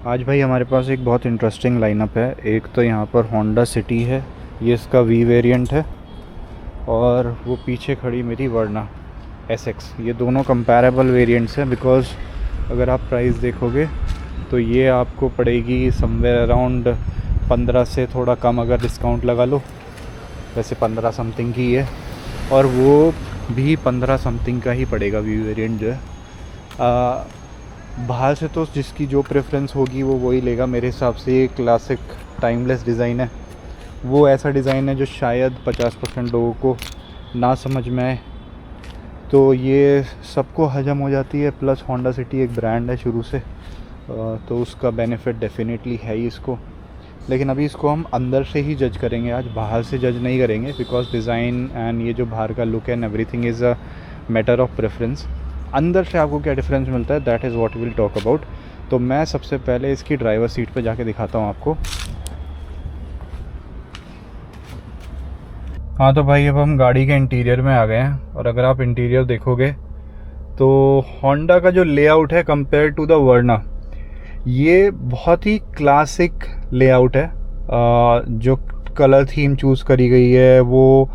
आज भाई हमारे पास एक बहुत इंटरेस्टिंग लाइनअप है। एक तो यहाँ पर होंडा सिटी है, ये इसका वी वेरिएंट है, और वो पीछे खड़ी मेरी वर्ना एसएक्स। ये दोनों कंपैरेबल वेरिएंट्स हैं बिकॉज़ अगर आप प्राइस देखोगे तो ये आपको पड़ेगी समवेयर अराउंड 15 से थोड़ा कम अगर डिस्काउंट लगा लो, वैसे 15 समथिंग की है, और वो भी 15 समथिंग का ही पड़ेगा वी वेरिएंट जो है। बाहर से तो जिसकी जो प्रेफरेंस होगी वो वही लेगा। मेरे हिसाब से ये क्लासिक टाइमलेस डिज़ाइन है, वो ऐसा डिज़ाइन है जो शायद 50% लोगों को ना समझ में आए, तो ये सबको हजम हो जाती है। प्लस होंडा सिटी एक ब्रांड है शुरू से, तो उसका बेनिफिट डेफिनेटली है ही इसको। लेकिन अभी इसको हम अंदर से ही जज करेंगे, आज बाहर से जज नहीं करेंगे, बिकॉज डिज़ाइन एंड ये जो बाहर का लुक है and everything is a matter of preference. अंदर से आपको क्या डिफरेंस मिलता है, that is what will talk about. तो मैं सबसे पहले इसकी ड्राइवर सीट पे जाके दिखाता हूँ आपको। हाँ तो भाई अब हम गाड़ी के इंटीरियर में आ गए हैं, और अगर आप इंटीरियर देखोगे तो होंडा का जो लेआउट है कंपेयर टू द वर्ना, ये बहुत ही क्लासिक लेआउट है। जो कलर थीम चूज़ करी गई है वो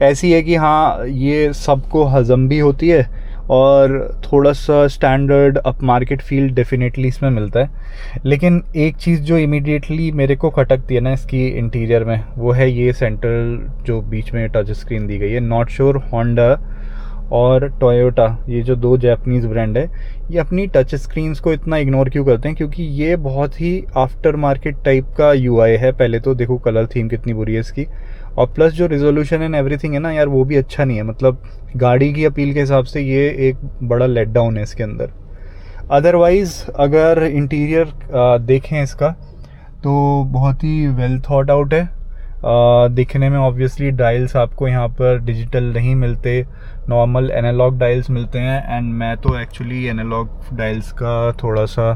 ऐसी है कि हाँ ये सबको हजम भी होती है, और थोड़ा सा standard up market feel definitely इसमें मिलता है। लेकिन एक चीज़ जो इमीडिएटली मेरे को खटकती है ना इसकी इंटीरियर में, वो है ये सेंट्रल जो बीच में टच स्क्रीन दी गई है। नॉट श्योर होंडा और टोयोटा, ये जो दो जापानीज़ ब्रांड है, ये अपनी टच स्क्रीन्स को इतना इग्नोर क्यों करते हैं? क्योंकि ये बहुत ही आफ्टर मार्केट टाइप का यूआई है। पहले तो देखो कलर थीम कितनी बुरी है इसकी, और प्लस जो रिजोल्यूशन एंड एवरीथिंग है ना यार, वो भी अच्छा नहीं है। मतलब गाड़ी की अपील के हिसाब से ये एक बड़ा लेट डाउन है इसके अंदर। अदरवाइज़ अगर इंटीरियर देखें इसका, तो बहुत ही वेल थॉट आउट है। दिखने में ऑब्वियसली डायल्स आपको यहाँ पर डिजिटल नहीं मिलते, नॉर्मल एनालॉग डायल्स मिलते हैं। एंड मैं तो एक्चुअली एनालॉग डायल्स का थोड़ा सा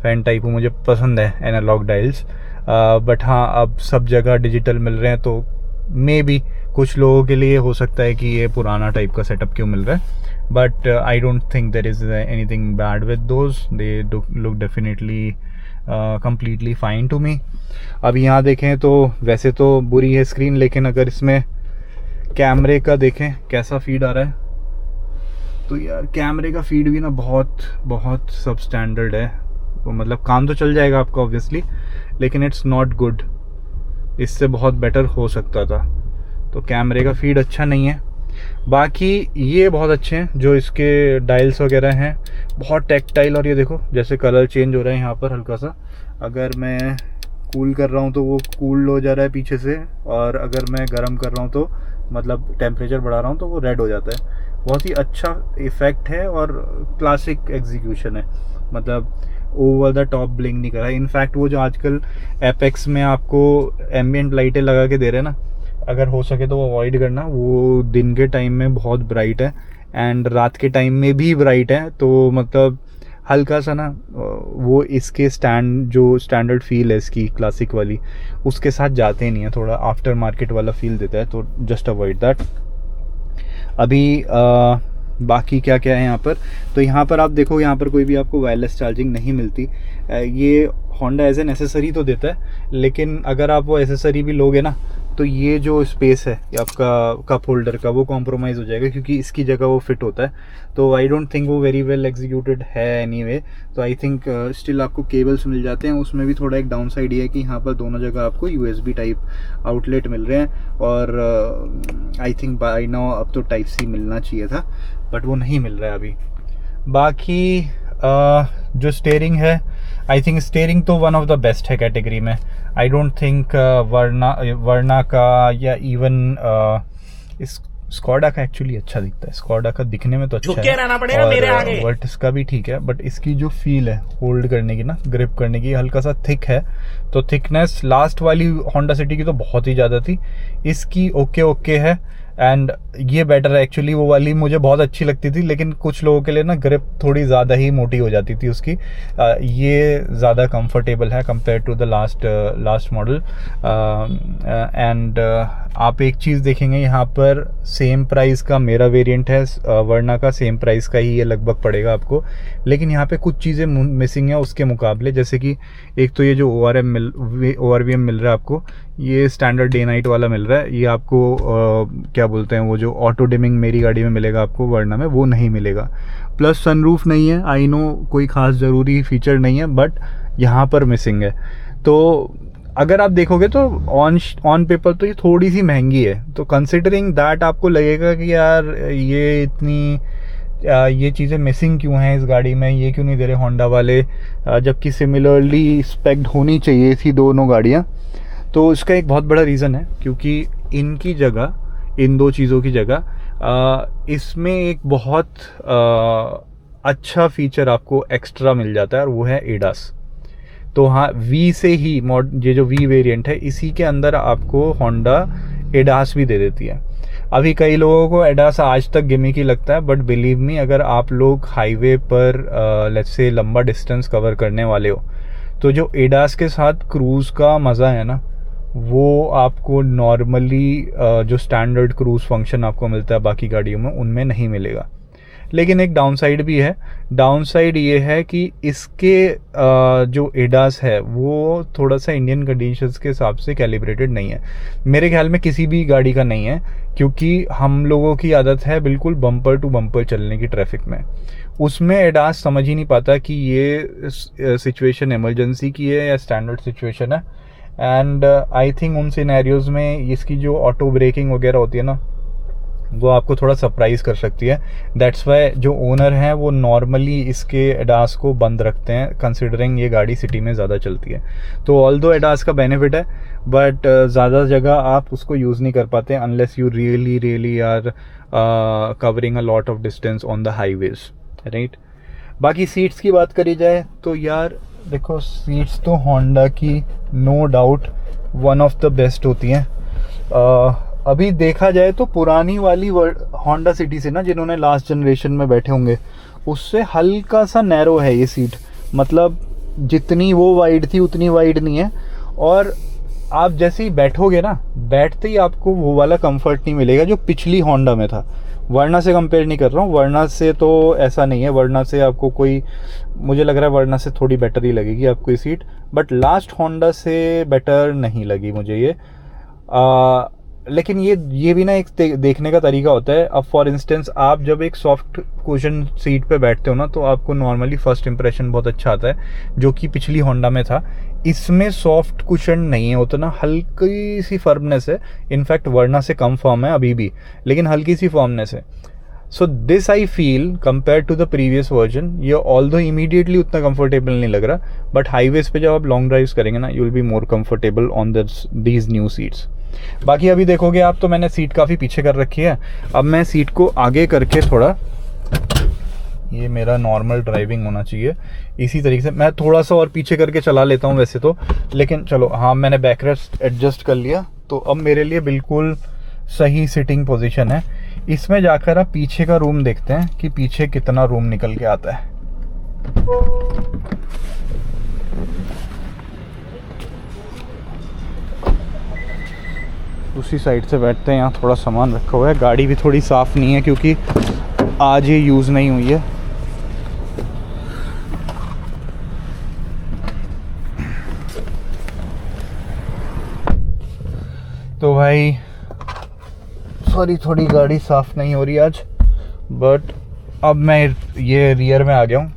फैन टाइप हूँ, मुझे पसंद है एनालॉग डायल्स। बट हाँ, अब सब जगह डिजिटल मिल रहे हैं, तो मे बी कुछ लोगों के लिए हो सकता है कि ये पुराना टाइप का सेटअप क्यों मिल रहा है। But I don't think there is anything bad with those, they look definitely completely fine to me। अब यहाँ देखें तो वैसे तो बुरी है स्क्रीन, लेकिन अगर इसमें कैमरे का देखें कैसा फीड आ रहा है, तो यार कैमरे का फीड भी ना बहुत सब स्टैंडर्ड है। तो मतलब काम तो चल जाएगा आपका ऑब्वियसली, लेकिन इट्स नॉट गुड, इससे बहुत बेटर हो सकता था। तो कैमरे का फीड अच्छा नहीं है। बाकी ये बहुत अच्छे हैं जो इसके डायल्स वगैरह हैं, बहुत टेक्टाइल। और ये देखो जैसे कलर चेंज हो रहा है यहाँ पर हल्का सा, अगर मैं कूल कर रहा हूँ तो वो कूल हो जा रहा है पीछे से, और अगर मैं गर्म कर रहा हूँ तो मतलब टेम्परेचर बढ़ा रहा हूँ तो वो रेड हो जाता है। बहुत ही अच्छा इफ़ेक्ट है और क्लासिक एग्जीक्यूशन है, मतलब ओवर द टॉप ब्लिंग नहीं करा है। इनफैक्ट वो जो आजकल एपेक्स में आपको एम्बियंट लाइटें लगा के दे रहे हैं ना, अगर हो सके तो वो अवॉइड करना। वो दिन के टाइम में बहुत ब्राइट है एंड रात के टाइम में भी ब्राइट है, तो मतलब हल्का सा ना वो इसके जो स्टैंडर्ड फील है इसकी क्लासिक वाली, उसके साथ जाते ही नहीं है, थोड़ा आफ्टर मार्केट वाला फील देता है, तो जस्ट अवॉइड दैट। अभी बाकी क्या क्या है यहाँ पर, तो यहाँ पर आप देखो, यहाँ पर कोई भी आपको वायरलेस चार्जिंग नहीं मिलती। ये होंडा एज एन एसेसरी तो देता है, लेकिन अगर आप वो एसेसरी भी लोगे ना, तो ये जो स्पेस है आपका कप होल्डर का, वो कॉम्प्रोमाइज़ हो जाएगा, क्योंकि इसकी जगह वो फिट होता है। तो आई डोंट थिंक वो वेरी वेल एग्जीक्यूटेड है एनीवे। तो आई थिंक स्टिल आपको केबल्स मिल जाते हैं। उसमें भी थोड़ा एक डाउन साइड ये है कि यहाँ पर दोनों जगह आपको USB टाइप आउटलेट मिल रहे हैं, और आई थिंक बाय नाउ अब तो टाइप C मिलना चाहिए था, बट वो नहीं मिल रहा है अभी। बाकी जो स्टेयरिंग है, आई थिंक स्टेयरिंग तो वन ऑफ द बेस्ट है कैटेगरी में। आई डोंट थिंक वर्ना का या इवन इस स्कॉडा का एक्चुअली अच्छा दिखता है। स्कॉडा का दिखने में तो अच्छा है, और वर्टिस का भी ठीक है, बट इसकी जो फील है होल्ड करने की ना, ग्रिप करने की, हल्का सा थिक है। तो थिकनेस लास्ट वाली होंडा सिटी की तो बहुत ही ज़्यादा थी, इसकी ओके है। एंड ये बेटर है एक्चुअली, वो वाली मुझे बहुत अच्छी लगती थी, लेकिन कुछ लोगों के लिए ना ग्रिप थोड़ी ज़्यादा ही मोटी हो जाती थी उसकी। ये ज़्यादा कंफर्टेबल है compare to the last model. And आप एक चीज़ देखेंगे यहाँ पर, सेम प्राइस का मेरा वेरिएंट है वर्ना का, सेम प्राइस का ही ये लगभग पड़ेगा आपको, लेकिन यहाँ पे कुछ चीज़ें मिसिंग है उसके मुकाबले। जैसे कि एक तो ये जो ORVM मिल रहा है आपको, ये स्टैंडर्ड डे नाइट वाला मिल रहा है। ये आपको क्या बोलते हैं, वो जो ऑटो डिमिंग मेरी गाड़ी में मिलेगा आपको वर्ना में, वो नहीं मिलेगा। प्लस सनरूफ नहीं है। आई नो कोई ख़ास ज़रूरी फीचर नहीं है, बट यहाँ पर मिसिंग है। तो अगर आप देखोगे तो ऑन पेपर तो ये थोड़ी सी महंगी है, तो कंसिडरिंग दैट आपको लगेगा कि यार ये इतनी ये चीज़ें मिसिंग क्यों हैं इस गाड़ी में, ये क्यों नहीं दे रहे होंडा वाले, जबकि सिमिलरली स्पेक्ड होनी चाहिए थी दोनों गाड़ियाँ। तो इसका एक बहुत बड़ा रीज़न है, क्योंकि इनकी जगह, इन दो चीज़ों की जगह इसमें एक बहुत अच्छा फीचर आपको एक्स्ट्रा मिल जाता है, और वो है एडास। तो हाँ, वी से ही ये जो वी वेरिएंट है, इसी के अंदर आपको होंडा एडास भी दे देती है। अभी कई लोगों को एडास आज तक गिमिक ही लगता है, बट बिलीव मी, अगर आप लोग हाईवे पर लेट्स से लंबा डिस्टेंस कवर करने वाले हो, तो जो एडास के साथ क्रूज़ का मज़ा है ना, वो आपको नॉर्मली जो स्टैंडर्ड क्रूज़ फंक्शन आपको मिलता है बाकी गाड़ियों में, उनमें नहीं मिलेगा। लेकिन एक डाउन साइड भी है। डाउन साइड ये है कि इसके जो एडास है वो थोड़ा सा इंडियन कंडीशंस के हिसाब से कैलिब्रेटेड नहीं है। मेरे ख्याल में किसी भी गाड़ी का नहीं है, क्योंकि हम लोगों की आदत है बिल्कुल बम्पर टू बम्पर चलने की ट्रैफिक में। उसमें एडास समझ ही नहीं पाता कि ये सिचुएशन इमरजेंसी की है या स्टैंडर्ड सिचुएशन है। एंड आई थिंक उन सिनेरियोज़ में इसकी जो ऑटो ब्रेकिंग वगैरह होती है ना, वो आपको थोड़ा सरप्राइज़ कर सकती है। दैट्स वाई जो ओनर हैं वो नॉर्मली इसके एडास को बंद रखते हैं, कंसिडरिंग ये गाड़ी सिटी में ज़्यादा चलती है। तो ऑल्दो एडास का बेनिफिट है, बट ज़्यादा जगह आप उसको यूज़ नहीं कर पाते unless you really are covering a lot of distance on the highways, right. बाकी सीट्स की बात करी जाए तो यार देखो, सीट्स तो होंडा की no doubt one of the best होती हैं। अभी देखा जाए तो पुरानी वाली होंडा सिटी से ना, जिन्होंने लास्ट जनरेशन में बैठे होंगे, उससे हल्का सा नैरो है ये सीट। मतलब जितनी वो वाइड थी उतनी वाइड नहीं है, और आप जैसे ही बैठोगे ना, बैठते ही आपको वो वाला कंफर्ट नहीं मिलेगा जो पिछली होंडा में था। वर्ना से कंपेयर नहीं कर रहा हूँ, वर्ना से तो ऐसा नहीं है, वर्ना से आपको कोई, मुझे लग रहा है वर्ना से थोड़ी बेटर ही लगेगी आपको ये सीट, बट लास्ट होंडा से बेटर नहीं लगी मुझे ये। लेकिन ये भी ना एक देखने का तरीका होता है। अब फॉर इंस्टेंस आप जब एक सॉफ्ट कुशन सीट पे बैठते हो ना, तो आपको नॉर्मली फर्स्ट इंप्रेशन बहुत अच्छा आता है, जो कि पिछली होंडा में था। इसमें सॉफ्ट कुशन नहीं है उतना, हल्की सी फर्मनेस है। इनफैक्ट वर्ना से कम फर्म है अभी भी, लेकिन हल्की सी फर्मनेस है। So this I feel compare to the previous version, ये ऑल्दो इमीडिएटली उतना कंफर्टेबल नहीं लग रहा, बट हाईवेज पे जब आप लॉन्ग ड्राइव्स करेंगे ना, you will be more comfortable on these new seats. बाकी अभी देखोगे आप तो मैंने सीट काफ़ी पीछे कर रखी है। अब मैं सीट को आगे करके थोड़ा, ये मेरा नॉर्मल ड्राइविंग होना चाहिए, इसी तरीके से मैं थोड़ा सा और पीछे करके चला लेता हूँ वैसे तो, लेकिन चलो हाँ, मैंने बैकरेस्ट एडजस्ट कर लिया, तो अब मेरे लिए बिल्कुल सही सिटिंग पोजीशन है। इसमें जाकर आप पीछे का रूम देखते हैं कि पीछे कितना रूम निकल के आता है। दूसरी साइड से बैठते हैं, यहाँ थोड़ा सामान रखा हुआ है। गाड़ी भी थोड़ी साफ़ नहीं है क्योंकि आज ये यूज़ नहीं हुई है। तो भाई सॉरी, थोड़ी गाड़ी साफ़ नहीं हो रही आज, बट अब मैं ये रियर में आ गया हूँ।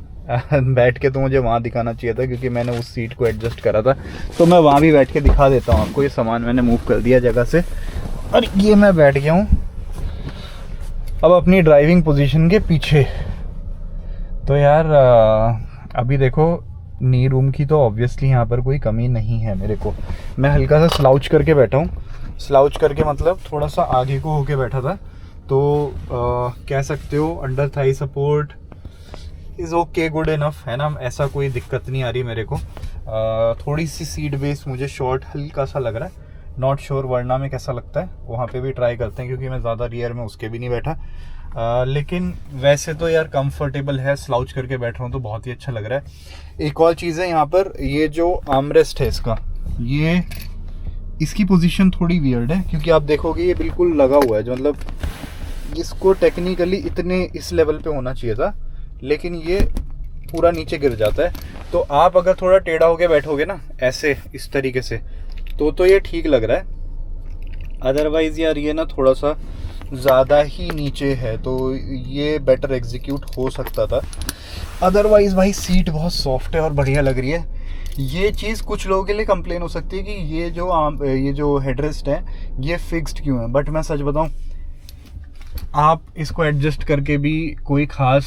बैठ के तो मुझे वहाँ दिखाना चाहिए था, क्योंकि मैंने उस सीट को एडजस्ट करा था, तो मैं वहाँ भी बैठ के दिखा देता हूँ आपको। ये सामान मैंने मूव कर दिया जगह से, और ये मैं बैठ गया हूँ अब अपनी ड्राइविंग पोजीशन के पीछे। तो यार अभी देखो, नी रूम की तो ऑब्वियसली यहाँ पर कोई कमी नहीं है मेरे को। मैं हल्का सा स्लाउच करके बैठा हूँ। स्लाउच करके मतलब थोड़ा सा आगे को होके बैठा था, तो कह सकते हो under Thai support is okay, good enough है ना, ऐसा कोई दिक्कत नहीं आ रही मेरे को। थोड़ी सी सीट बेस मुझे शॉर्ट हल्का सा लग रहा है, नॉट श्योर वर्ना में कैसा लगता है, वहाँ पे भी ट्राई करते हैं, क्योंकि मैं ज़्यादा रियर में उसके भी नहीं बैठा। लेकिन वैसे तो यार कंफर्टेबल है, स्लाउच करके बैठ रहा हूँ तो बहुत ही अच्छा लग रहा है। एक और चीज़ है यहाँ पर, ये जो आर्मरेस्ट है इसका, ये इसकी पोजीशन थोड़ी वियर्ड है क्योंकि आप देखोगे ये बिल्कुल लगा हुआ है, जो मतलब इसको टेक्निकली इतने इस लेवल पे होना चाहिए था, लेकिन ये पूरा नीचे गिर जाता है। तो आप अगर थोड़ा टेढ़ा होके बैठोगे ना ऐसे इस तरीके से तो ये ठीक लग रहा है। अदरवाइज़ यार ये ना थोड़ा सा ज़्यादा ही नीचे है, तो ये बेटर एग्जीक्यूट हो सकता था। अदरवाइज़ भाई सीट बहुत सॉफ्ट है और बढ़िया लग रही है। ये चीज़ कुछ लोगों के लिए कंप्लेन हो सकती है कि ये जो हेडरेस्ट है ये फिक्स्ड क्यों है, बट मैं सच बताऊं आप इसको एडजस्ट करके भी कोई ख़ास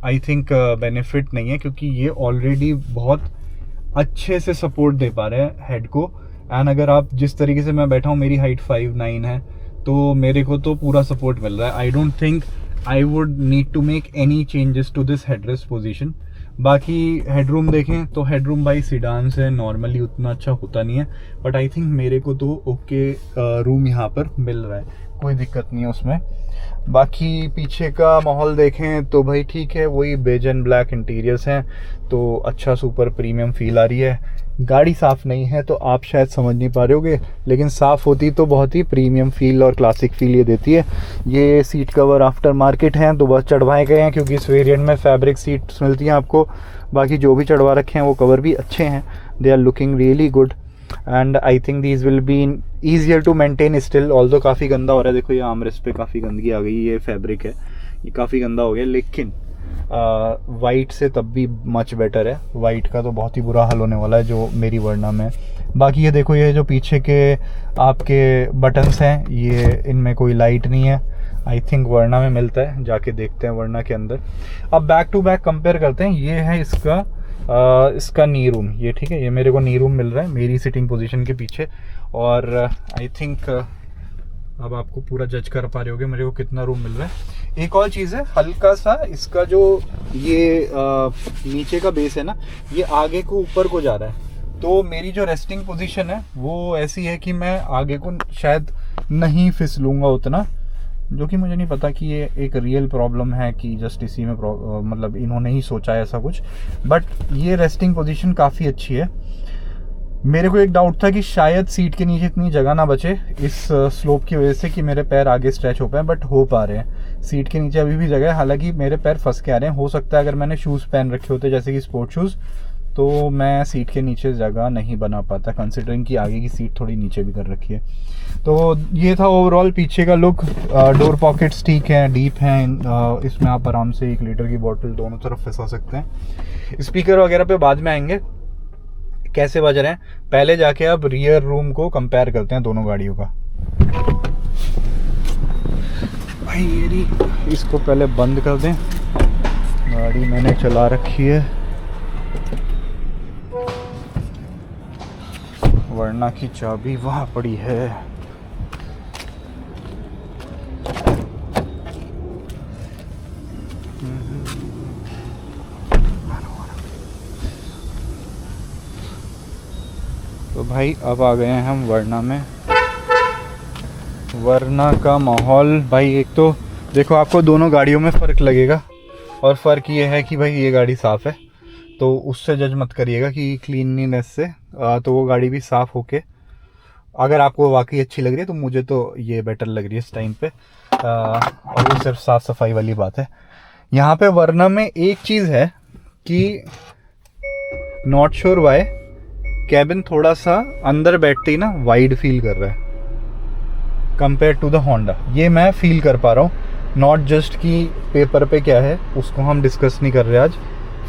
आई थिंक बेनिफिट नहीं है, क्योंकि ये ऑलरेडी बहुत अच्छे से सपोर्ट दे पा रहे हैं हेड को। एंड अगर आप जिस तरीके से मैं बैठा हूँ, मेरी हाइट 5'9" है, तो मेरे को तो पूरा सपोर्ट मिल रहा है। I don't think I would need to make any changes to this headrest position. बाकी हेडरूम देखें तो हेडरूम भाई सीडान से नॉर्मली उतना अच्छा होता नहीं है, बट आई थिंक मेरे को तो ओके रूम यहाँ पर मिल रहा है, कोई दिक्कत नहीं है उसमें। बाकी पीछे का माहौल देखें तो भाई ठीक है, वही बेज एंड ब्लैक इंटीरियर्स हैं, तो अच्छा सुपर प्रीमियम फील आ रही है। गाड़ी साफ़ नहीं है तो आप शायद समझ नहीं पा रहे होगे, लेकिन साफ़ होती तो बहुत ही प्रीमियम फील और क्लासिक फील ये देती है। ये सीट कवर आफ्टर मार्केट हैं, तो बस चढ़वाए गए हैं क्योंकि इस वेरिएंट में फैब्रिक सीट्स मिलती हैं आपको। बाकी जो भी चढ़वा रखे हैं वो कवर भी अच्छे हैं, they are looking really good and I think these will be easier to maintain still. Although काफ़ी गंदा हो रहा है, देखो ये आर्मरेस्ट पे काफ़ी गंदगी आ गई, ये फैब्रिक है ये काफ़ी गंदा हो गया, लेकिन वाइट से तब भी मच बेटर है। वाइट का तो बहुत ही बुरा हाल होने वाला है जो मेरी वर्ना में। बाकी ये देखो, ये जो पीछे के आपके बटन्स हैं ये इनमें कोई लाइट नहीं है, आई थिंक वर्ना में मिलता है, जाके देखते हैं वर्ना के अंदर। अब बैक टू बैक कंपेयर करते हैं। ये है इसका नी रूम, ये ठीक है, ये मेरे को नी रूम मिल रहा है मेरी सिटिंग पोजीशन के पीछे, और आई थिंक अब आपको पूरा जज कर पा रहे होगे मेरे को कितना रूम मिल रहा है। एक और चीज़ है, हल्का सा इसका जो ये नीचे का बेस है ना, ये आगे को ऊपर को जा रहा है, तो मेरी जो रेस्टिंग पोजीशन है वो ऐसी है कि मैं आगे को शायद नहीं फिसलूंगा उतना, जो कि मुझे नहीं पता कि ये एक रियल प्रॉब्लम है कि जस्ट इसी में मतलब इन्होंने ही सोचा है ऐसा कुछ, बट ये रेस्टिंग पोजीशन काफ़ी अच्छी है। मेरे को एक डाउट था कि शायद सीट के नीचे इतनी जगह ना बचे इस स्लोप की वजह से कि मेरे पैर आगे स्ट्रेच हो पाए, बट हो पा रहे हैं। सीट के नीचे अभी भी जगह है, हालांकि मेरे पैर फंस के आ रहे हैं। हो सकता है अगर मैंने शूज़ पहन रखे होते जैसे कि स्पोर्ट शूज़, तो मैं सीट के नीचे जगह नहीं बना पाता, कंसिडरिंग कि आगे की सीट थोड़ी नीचे भी कर रखी है। तो ये था ओवरऑल पीछे का लुक। डोर पॉकेट्स ठीक हैं, डीप हैं, इसमें आप आराम से 1 लीटर की बोतल दोनों तरफ फंसा सकते हैं। स्पीकर वगैरह पे बाद में आएंगे कैसे बज रहे हैं, पहले जाके अब रियर रूम को कंपेयर करते हैं दोनों गाड़ियों का। भाई ये इसको पहले बंद कर दें, गाड़ी मैंने चला रखी है, वरना की चाबी वहाँ पड़ी है। तो भाई अब आ गए हैं हम वरना में। वरना का माहौल भाई, एक तो देखो आपको दोनों गाड़ियों में फ़र्क लगेगा, और फ़र्क ये है कि भाई ये गाड़ी साफ़ है, तो उससे जज मत करिएगा कि क्लीनलीनेस से, तो वो गाड़ी भी साफ़ होके अगर आपको वाकई अच्छी लग रही है, तो मुझे तो ये बेटर लग रही है इस टाइम पे, और वो सिर्फ साफ़ सफाई वाली बात है। यहाँ पे वरना में एक चीज़ है कि नॉट श्योर वाई कैबिन थोड़ा सा अंदर बैठते ही ना वाइड फील कर रहा है कंपेयर टू द होंडा, ये मैं फील कर पा रहा हूँ। नॉट जस्ट कि पेपर पे क्या है उसको हम डिस्कस नहीं कर रहे आज,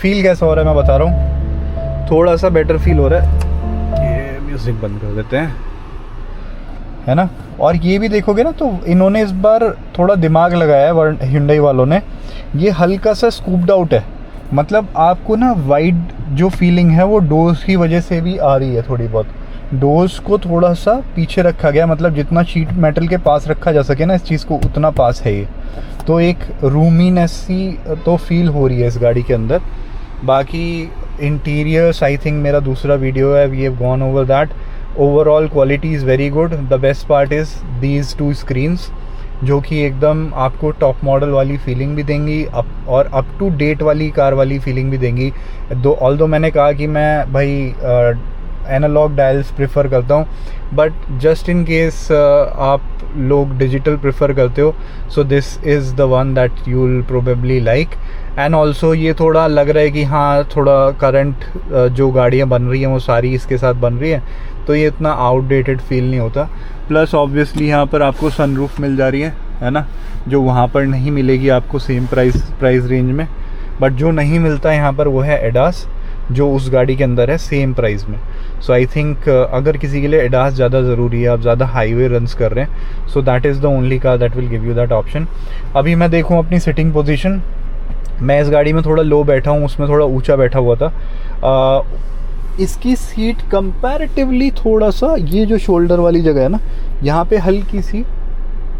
फील कैसा हो रहा है मैं बता रहा हूँ, थोड़ा सा बेटर फील हो रहा है। ये म्यूज़िक बंद कर देते हैं, है ना। और ये भी देखोगे ना तो इन्होंने इस बार थोड़ा दिमाग लगाया है Hyundai वालों ने, ये हल्का सा स्कूप्ड आउट है, मतलब आपको ना वाइड जो फीलिंग है वो डोर्स की वजह से भी आ रही है थोड़ी बहुत। डोर्स को थोड़ा सा पीछे रखा गया, मतलब जितना शीट मेटल के पास रखा जा सके ना इस चीज़ को, उतना पास है ये, तो एक रूमीनेस सी तो फील हो रही है इस गाड़ी के अंदर। बाकी इंटीरियर्स आई थिंक मेरा दूसरा वीडियो है, we have gone over that. Overall quality is very good. The best part is these 2 screens, जो कि एकदम आपको टॉप मॉडल वाली फीलिंग भी देंगी और अप टू डेट वाली कार वाली फीलिंग भी देंगी। ऑल्दो मैंने कहा कि मैं भाई एनालॉग डायल्स प्रेफर करता हूँ, बट जस्ट इन केस आप लोग डिजिटल प्रेफर करते हो, so this is the one that you will probably like. And also ये थोड़ा लग रहा है कि हाँ थोड़ा करंट जो गाड़ियाँ बन रही हैं वो सारी इसके साथ बन रही हैं, तो ये इतना आउटडेटेड फील नहीं होता। प्लस ऑब्वियसली यहाँ पर आपको सनरूफ मिल जा रही है ना, जो वहाँ पर नहीं मिलेगी आपको सेम प्राइस रेंज में। बट जो नहीं मिलता है यहाँ पर वो है एडास, जो उस गाड़ी के अंदर है सेम प्राइस में। सो आई थिंक अगर किसी के लिए एडास ज़्यादा ज़रूरी है, आप ज़्यादा हाईवे रन्स कर रहे हैं, सो that is the only car that will give you that option. अभी मैं देखूँ अपनी सिटिंग पोजीशन, मैं इस गाड़ी में थोड़ा लो बैठा हूँ, उसमें थोड़ा ऊंचा बैठा हुआ था। इसकी सीट कंपैरेटिवली थोड़ा सा, ये जो शोल्डर वाली जगह है ना, यहाँ पे हल्की सी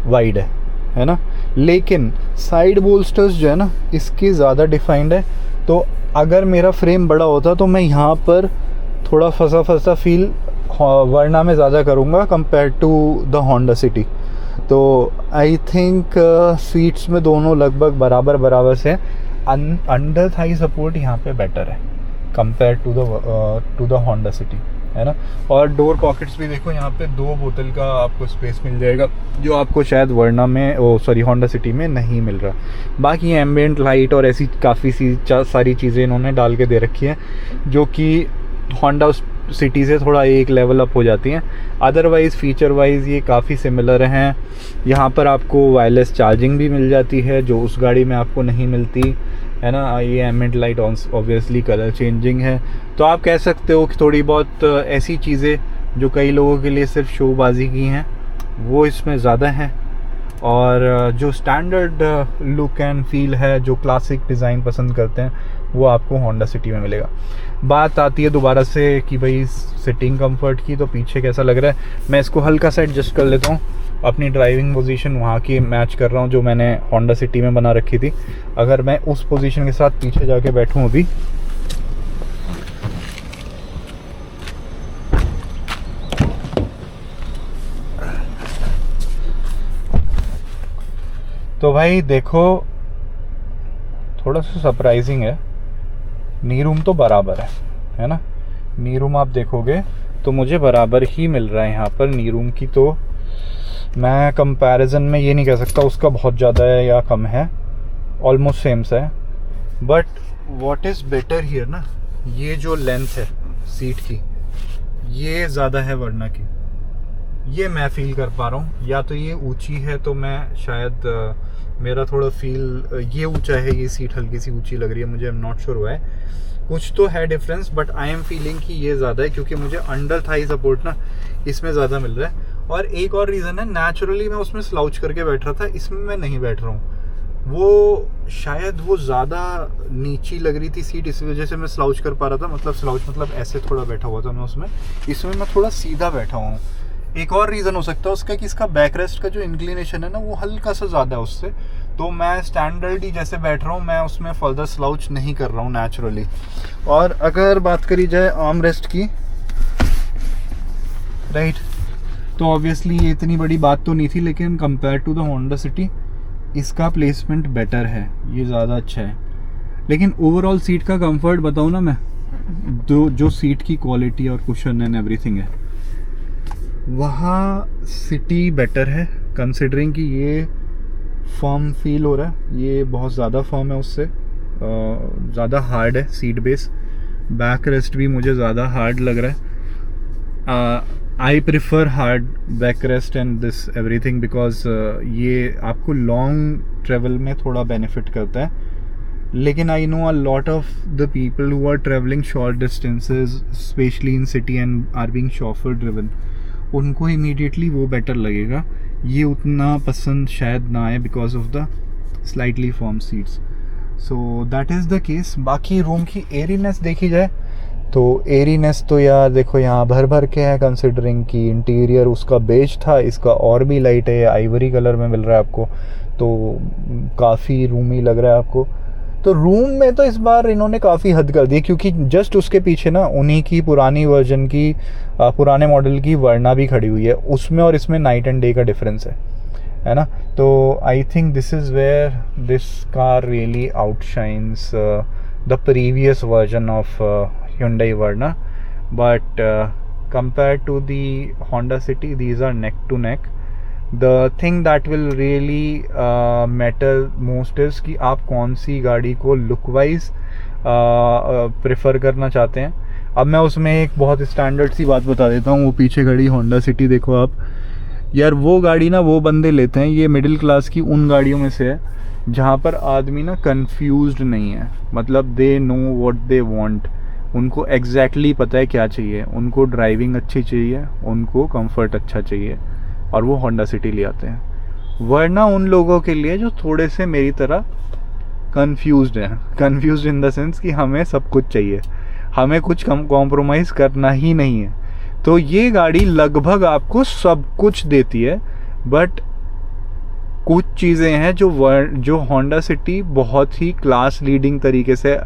वाइड है ना, लेकिन साइड बोल्स्टर्स जो है ना इसके ज़्यादा डिफाइंड है। तो अगर मेरा फ्रेम बड़ा होता तो मैं यहाँ पर थोड़ा फंसा फील वर्ना में ज़्यादा करूँगा compare to the Honda City. तो आई थिंक सीट्स में दोनों लगभग बराबर से। अंडर थाई सपोर्ट यहाँ पे बेटर है compare to the Honda City, है ना। और डोर पॉकेट्स भी देखो, यहाँ पे 2 बोतल का आपको स्पेस मिल जाएगा, जो आपको शायद वर्ना में होंडा सिटी में नहीं मिल रहा। बाकी एम्बिएंट लाइट और ऐसी काफ़ी सारी चीज़ें इन्होंने डाल के दे रखी हैं, जो कि होंडा सिटी से थोड़ा एक लेवल अप हो जाती हैं। अदरवाइज़ फीचर वाइज ये काफ़ी सिमिलर हैं। यहाँ पर आपको वायरलेस चार्जिंग भी मिल जाती है, जो उस गाड़ी में आपको नहीं मिलती, है ना। ये ambient light obviously colour changing है। तो आप कह सकते हो कि थोड़ी बहुत ऐसी चीज़ें जो कई लोगों के लिए सिर्फ शोबाजी की हैं वो इसमें ज़्यादा हैं, और जो स्टैंडर्ड लुक एंड फील है, जो क्लासिक डिज़ाइन पसंद करते हैं, वो आपको होंडा सिटी में मिलेगा। बात आती है दोबारा से कि भाई सिटिंग कंफर्ट की, तो पीछे कैसा लग रहा है। मैं इसको हल्का सा एडजस्ट कर लेता हूँ, अपनी ड्राइविंग पोजीशन वहाँ की मैच कर रहा हूँ जो मैंने होंडा सिटी में बना रखी थी। अगर मैं उस पोजीशन के साथ पीछे जाके बैठूँ अभी, तो भाई देखो थोड़ा सा सरप्राइजिंग है। नी रूम तो बराबर है ना। नी रूम आप देखोगे तो मुझे बराबर ही मिल रहा है यहाँ पर। नी रूम की तो मैं कंपैरिजन में ये नहीं कह सकता उसका बहुत ज़्यादा है या कम है, ऑलमोस्ट सेम सा है। But what is better here ना, ये जो लेंथ है सीट की, ये ज़्यादा है वर्ना की, ये मैं फील कर पा रहा हूँ। या तो ये ऊंची है तो मैं शायद मेरा थोड़ा फील, ये ऊंचा है, ये सीट हल्की सी ऊंची लग रही है मुझे, I am not sure why. कुछ तो है difference, but I am feeling कि ये ज़्यादा है, क्योंकि मुझे अंडर थाई सपोर्ट ना इसमें ज़्यादा मिल रहा है। और एक और रीज़न है, नेचुरली मैं उसमें स्लाउच करके बैठ रहा था, इसमें मैं नहीं बैठ रहा हूँ। वो शायद वो ज़्यादा नीची लग रही थी सीट, इस वजह से मैं स्लाउच कर पा रहा था। मतलब स्लाउच मतलब ऐसे थोड़ा बैठा हुआ था मैं उसमें, इसमें मैं थोड़ा सीधा बैठा हुआ हूँ। एक और रीज़न हो सकता है उसका कि इसका बैक रेस्ट का जो इंक्लिनेशन है ना वो हल्का सा ज़्यादा है उससे, तो मैं स्टैंडर्ड ही जैसे बैठ रहा हूँ, मैं उसमें फर्दर स्लाउच नहीं कर रहा हूँ नेचुरली। और अगर बात करी जाए आर्म रेस्ट की, राइट, तो ऑब्वियसली ये इतनी बड़ी बात तो नहीं थी, लेकिन compare to the Honda City इसका प्लेसमेंट बेटर है, ये ज़्यादा अच्छा है। लेकिन ओवरऑल सीट का कंफर्ट बताऊँ ना मैं, जो सीट की क्वालिटी और कुशन एंड एवरीथिंग है, वहाँ सिटी बेटर है, कंसिडरिंग कि ये फर्म फील हो रहा है, ये बहुत ज़्यादा फर्म है उससे, ज़्यादा हार्ड है सीट बेस। बैक रेस्ट भी मुझे ज़्यादा हार्ड लग रहा है। I prefer hard back rest and this everything because ये आपको लॉन्ग ट्रेवल में थोड़ा बेनिफिट करता है। लेकिन I know a lot of the people who are travelling short distances, specially in city and are being chauffeur driven, उनको immediately वो better लगेगा। ये उतना पसंद शायद ना आए because of the slightly form seats. So that is the case. बाकी रूम की एरीनेस देखी जाए तो एरीनेस तो यार देखो यहाँ भर के है, कंसिडरिंग कि इंटीरियर उसका बेज था, इसका और भी लाइट है, आइवरी कलर में मिल रहा है आपको, तो काफ़ी रूमी लग रहा है आपको। तो रूम में तो इस बार इन्होंने काफ़ी हद कर दी, क्योंकि जस्ट उसके पीछे ना उन्हीं की पुरानी वर्जन की पुराने मॉडल की वर्ना भी खड़ी हुई है, उसमें और इसमें नाइट एंड डे का डिफरेंस है ना। तो I think this is where this car really outshines the previous version of Hyundai Verna. but compared to the Honda City, these are neck to neck. The thing that will really matter most is कि आप कौन सी गाड़ी को look wise prefer करना चाहते हैं. अब मैं उसमें एक बहुत स्टैंडर्ड सी बात बता देता हूँ. वो पीछे खड़ी होंडा सिटी देखो आप यार, वो गाड़ी ना वो बंदे लेते हैं, ये मिडिल क्लास की उन गाड़ियों में से है जहाँ पर आदमी ना कंफ्यूज्ड नहीं है. मतलब they know what they want, उनको एग्जैक्टली पता है क्या चाहिए. उनको ड्राइविंग अच्छी चाहिए, उनको कंफर्ट अच्छा चाहिए, और वो होंडा सिटी ले आते हैं. वरना उन लोगों के लिए जो थोड़े से मेरी तरह कंफ्यूज्ड हैं, कंफ्यूज्ड इन द सेंस कि हमें सब कुछ चाहिए, हमें कुछ कॉम्प्रोमाइज़ करना ही नहीं है, तो ये गाड़ी लगभग आपको सब कुछ देती है. बट कुछ चीज़ें हैं जो होंडा सिटी बहुत ही क्लास लीडिंग तरीके से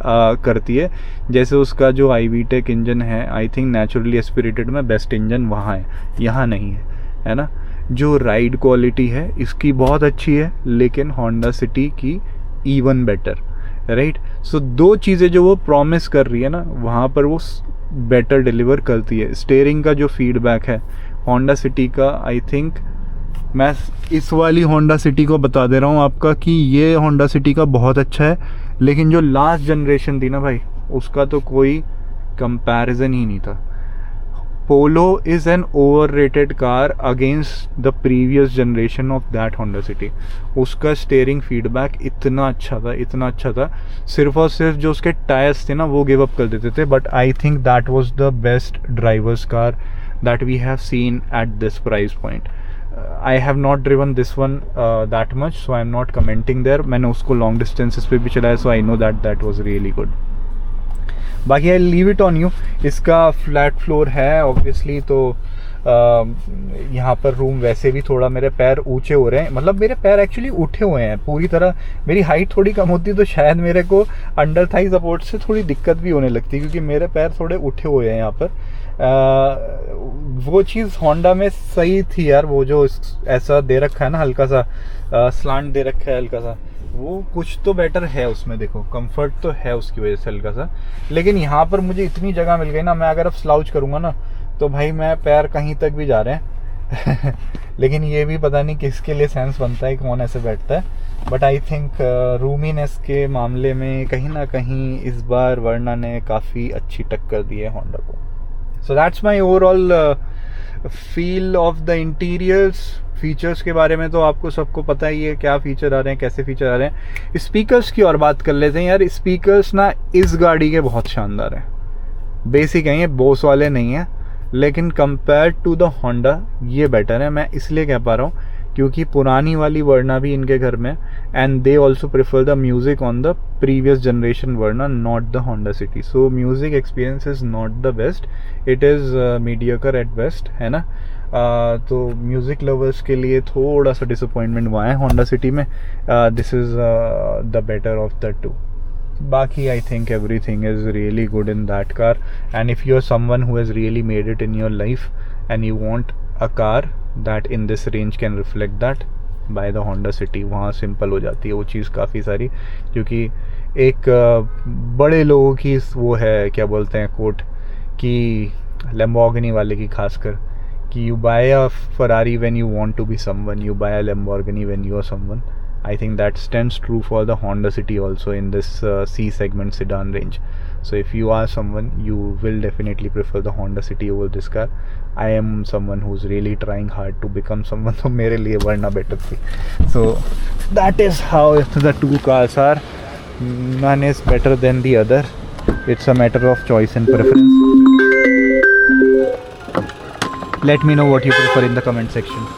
करती है. जैसे उसका जो IVTEC इंजन है, आई थिंक नेचुरली एस्पिरेटेड में बेस्ट इंजन वहाँ है, यहाँ नहीं है ना. जो राइड क्वालिटी है इसकी बहुत अच्छी है, लेकिन होंडा सिटी की इवन बेटर, राइट. सो दो चीज़ें जो वो प्रॉमिस कर रही है ना, वहाँ पर वो बेटर डिलीवर करती है. स्टीयरिंग का जो फीडबैक है होंडा सिटी का, आई थिंक मैं इस वाली होंडा सिटी को बता दे रहा हूँ आपका कि ये होंडा सिटी का बहुत अच्छा है. लेकिन जो लास्ट जनरेशन थी ना भाई, उसका तो कोई कंपैरिजन ही नहीं था. Polo is an overrated car against the previous generation of that Honda City. उसका स्टीयरिंग फीडबैक इतना अच्छा था, इतना अच्छा था. सिर्फ और सिर्फ जो उसके टायर्स थे ना वो गिव अप कर देते थे. But I think that was the best drivers car that we have seen at this price point. I have not driven this one that much, so I am not commenting there. मैंने उसको long distances पे भी चलाया, so I know that was really good. बाकी I leave it on you. इसका flat floor है obviously, तो यहाँ पर रूम वैसे भी थोड़ा मेरे पैर ऊंचे हो रहे हैं. मतलब मेरे पैर एक्चुअली उठे हुए हैं पूरी तरह. मेरी हाइट थोड़ी कम होती तो शायद मेरे को अंडर थाई सपोर्ट से थोड़ी दिक्कत भी होने लगती, क्योंकि मेरे पैर थोड़े उठे हुए हैं यहाँ पर. वो चीज़ होंडा में सही थी यार, वो जो ऐसा दे रखा है ना, हल्का सा स्लांट दे रखा है हल्का सा, वो कुछ तो बेटर है उसमें. देखो कंफर्ट तो है उसकी वजह से हल्का सा. लेकिन यहाँ पर मुझे इतनी जगह मिल गई ना, मैं अगर अब स्लाउच करूँगा ना तो भाई मैं पैर कहीं तक भी जा रहे हैं. लेकिन ये भी पता नहीं किसके लिए सेंस बनता है, कौन ऐसे बैठता है. बट आई थिंक रूमीनेस के मामले में कहीं ना कहीं इस बार वर्ना ने काफ़ी अच्छी टक्कर दी है होंडा को. So that's my overall feel of the interiors. Features के बारे में तो आपको सबको पता ही है क्या फीचर आ रहे हैं, कैसे फीचर आ रहे हैं. स्पीकर्स की और बात कर लेते हैं यार. स्पीकर्स ना इस गाड़ी के बहुत शानदार हैं. बेसिक हैं, ये बोस वाले नहीं हैं, लेकिन कंपेयर टू द होंडा ये बेटर है. मैं इसलिए कह पा रहा हूँ क्योंकि पुरानी वाली वर्ना भी इनके घर में, and they also prefer the music on the previous generation वर्ना, not the Honda City. So music experience is not the best, it is mediocre at best, है ना. तो म्यूज़िक लवर्स के लिए थोड़ा सा डिसअपॉइंटमेंट हुआ है होंडा सिटी में. This is the better of the two. बाकी I think everything is really good in that car. And if you are someone who has really made it in your life and you want a car that in this range can reflect that, by the Honda City. वहाँ simple हो जाती है वो चीज़ काफ़ी सारी, क्योंकि एक बड़े लोगों की वो है, क्या बोलते हैं कोट, कि Lamborghini वाले की खासकर, कि you buy a Ferrari when you want to be someone, you buy a Lamborghini when you are someone. I think that stands true for the Honda City also in this C segment sedan range. So if you are someone, you will definitely prefer the Honda City over this car. I am someone who's really trying hard to become someone, so मेरे लिए वरना better थी. So that is how the two cars are. None is better than the other. It's a matter of choice and preference. Let me know what you prefer in the comment section.